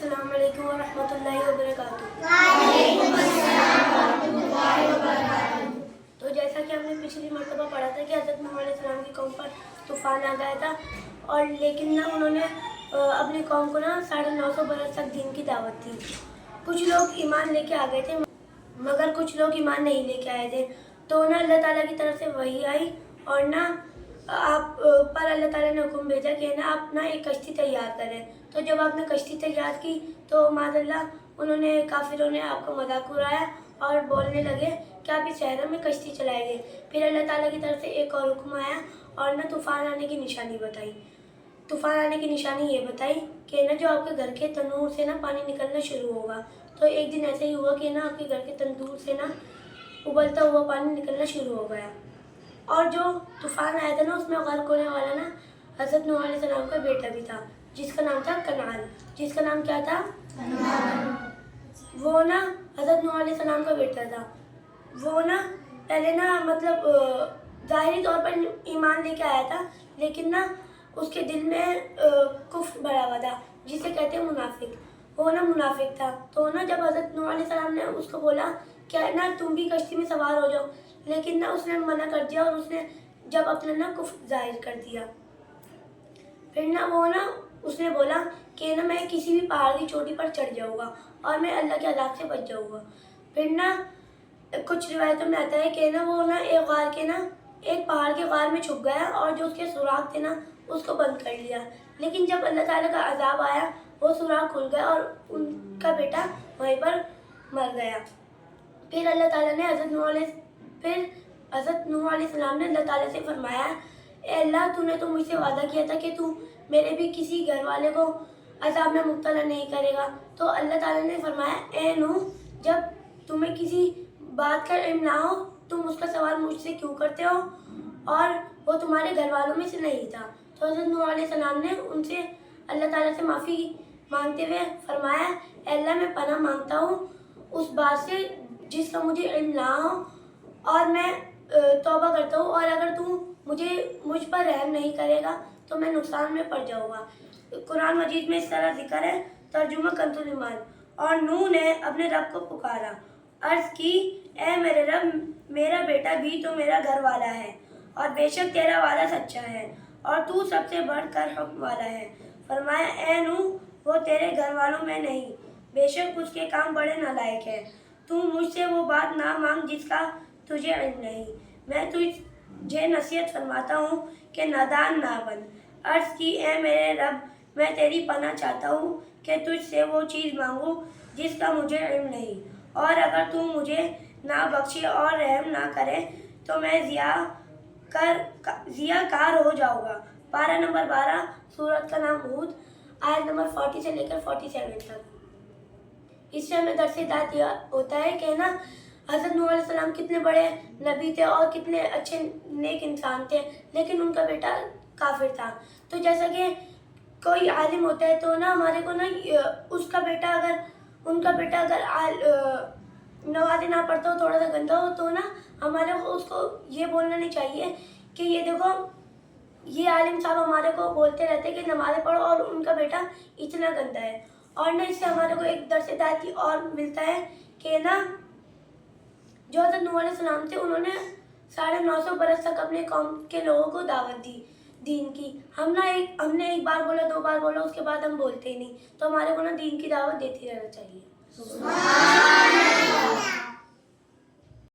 अस्सलाम वालेकुम व रहमतुल्लाहि व बरकातुहू। तो जैसा कि हमने पिछली मरतबा पढ़ा था कि हज़रत नूह अलैहिस्सलाम की कौम पर तूफ़ान आ गया था, और लेकिन ना उन्होंने अपनी कौम को ना 950 बरस तक दीन की दावत दी। कुछ लोग ईमान लेके आ गए थे, मगर कुछ लोग ईमान नहीं लेके आए थे। तो ना अल्लाह ताला की तरफ से वही आई, और ना आप पर अल्लाह ताला ने हुक्म भेजा कि ना आप ना एक कश्ती तैयार करें। तो जब आपने कश्ती तैयार की तो माज़अल्लाह उन्होंने काफिरों ने आपको मजाक उड़ाया और बोलने लगे कि आप इस शहर में कश्ती चलाएंगे। फिर अल्लाह ताला की तरफ से एक और हुक्म आया और ना तूफ़ान आने की निशानी बताई। तूफ़ान आने की निशानी ये बताई कि ना जो आपके घर के तंदूर से ना पानी निकलना शुरू होगा। तो एक दिन ऐसे ही हुआ कि ना आपके घर के तंदूर से ना उबलता हुआ पानी निकलना शुरू हो गया। और जो तूफ़ान आया था ना उसमें गर्क होने वाला ना हज़रत नूह अलैहिस्सलाम का बेटा भी था, जिसका नाम था कनान। जिसका नाम क्या था? वो ना हज़रत नूह अलैहिस्सलाम का बेटा था। वो ना पहले ना मतलब ज़ाहिरी तौर पर ईमान लेके आया था, लेकिन ना उसके दिल में कुफ्र भरा हुआ था, जिसे कहते हैं मुनाफिक। वो ना मुनाफिक था। तो ना जब हज़रत नूह अलैहिस्सलाम ने उसको बोला क्या ना तुम भी कश्ती में सवार हो जाओ, लेकिन ना उसने मना कर दिया और उसने जब अपना ना कुफ्र जाहिर कर दिया। फिर ना वो ना उसने बोला कि ना मैं किसी भी पहाड़ की चोटी पर चढ़ जाऊँगा और मैं अल्लाह के अज़ाब से बच जाऊँगा। फिर ना कुछ रिवायतों में आता है कि ना वो ना एक पहाड़ के गार में छुप गया और जो उसके सुराग थे ना उसको बंद कर लिया। लेकिन जब अल्लाह ताला का अज़ाब आया वो सुराग खुल गया और उनका बेटा वहीं पर मर गया। फिर हज़रत नूह अलैहिस्सलाम ने अल्लाह ताला से फरमाया, ए अल्लाह तूने तो मुझसे वादा किया था कि तू मेरे भी किसी घर वाले को अज़ाब में मुब्तला नहीं करेगा। तो अल्लाह ताला ने फरमाया, ए नूह, जब तुम्हें किसी बात का इल्म ना हो तुम उसका सवाल मुझसे क्यों करते हो, और वो तुम्हारे घर वालों में से नहीं था। तो हज़रत नूह अलैहिस्सलाम ने उनसे अल्लाह ताला से माफ़ी मांगते हुए फरमाया, ए अल्लाह मैं पनाह मांगता हूँ उस बात से जिसका मुझे इल्म ना हो, और मैं तौबा करता हूँ, और अगर तू मुझ पर रहम नहीं करेगा तो मैं नुकसान में पड़ जाऊँगा। कुरान मजीद में इस तरह जिक्र है, तर्जुमा कंजुल ईमान। और नूह ने अपने रब को पुकारा, अर्ज़ की, ए मेरे रब, मेरा बेटा भी तो मेरा घर वाला है, और बेशक तेरा वादा सच्चा है और तू सबसे बढ़कर हुक्म वाला है। फरमाया, ए नूह, वो तेरे घर वालों में नहीं, बेशक उसके काम बड़े नालायक हैं। तू मुझसे वो बात ना मांग जिसका तुझे इल्म नहीं। मैं तुझे नसीहत फरमाता हूँ कि नादान ना बन। अर्ज़ की, ए मेरे रब, मैं तेरी पनाह चाहता हूँ कि तुझसे वो चीज़ मांगूँ जिसका मुझे इल्म नहीं, और अगर तू मुझे ना बख्शे और रहम ना करे तो मैं ज़ियाकार हो जाऊँगा। पारा नंबर 12, सूरत का नाम हूद, आयत नंबर 40 से लेकर 47 तक। इससे हमें दर्स-ए-दात होता है कि ना हज़रत नूह अलैहिस्सलाम कितने बड़े नबी थे और कितने अच्छे नेक इंसान थे, लेकिन उनका बेटा काफिर था। तो जैसा कि कोई आलिम होता है तो ना हमारे को ना उनका बेटा अगर नमाज़ ना पढ़ता हो, थोड़ा सा गंदा हो, तो ना हमारे को उसको ये बोलना नहीं चाहिए कि ये देखो ये आलिम साहब हमारे को बोलते रहते कि नमाज़ें पढ़ो और उनका बेटा इतना गंदा है। और ना इससे हमारे को एक दर्स-ए-दात और मिलता है कि ना जो हज़रत नूह अलैहिस्सलाम थे उन्होंने 950 बरस तक अपने कौम के लोगों को दावत दी दीन की। हमने एक बार बोला, 2 बार बोला, उसके बाद हम बोलते ही नहीं। तो हमारे को ना दीन की दावत देते रहना चाहिए।